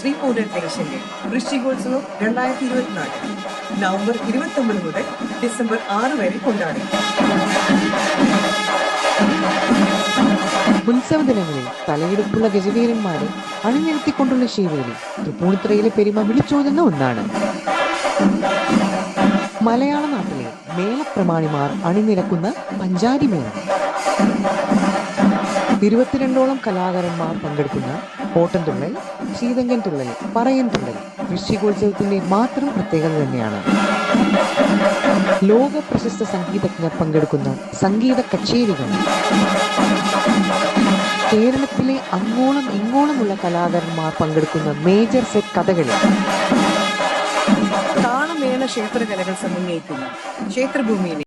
ശ്രീപൂരൻ ദേശന്റെ വൃശ്ചികോത്സവം 2024 November 29 മുതൽ December 6 വരെ കൊണ്ടാടും. ഉത്സവ ദിനങ്ങളിൽ തലയെടുപ്പുള്ള ഗജവീരന്മാരെ അണിനിരത്തിക്കൊണ്ടുള്ള ശീവേലി തൃപ്പൂണിത്തുറയിലെ പെരുമ വിളിച്ചോതുന്ന ഒന്നാണ്. മലയാള നാട്ടിലെ മേളപ്രമാണിമാർ അണിനിരക്കുന്ന പഞ്ചാരി മേളം, 22ഓളം കലാകാരന്മാർ പങ്കെടുക്കുന്ന ഓട്ടംതുള്ളൽ, ശീതങ്കൻ തുള്ളൽ, പറയൻ തുള്ളൽ വൃശ്ചികോത്സവത്തിന്റെ മാത്രം പ്രത്യേകത തന്നെയാണ്. ലോക പ്രശസ്ത സംഗീതജ്ഞർ പങ്കെടുക്കുന്ന സംഗീത കച്ചേരികൾ, കേരളത്തിലെ അങ്ങോളം ഇങ്ങോളമുള്ള കലാകാരന്മാർ പങ്കെടുക്കുന്ന മേജർ സെറ്റ് കഥകളി, താളമേള ക്ഷേത്രകലകൾ സമന്വയിക്കുന്ന ക്ഷേത്രഭൂമിയിലെ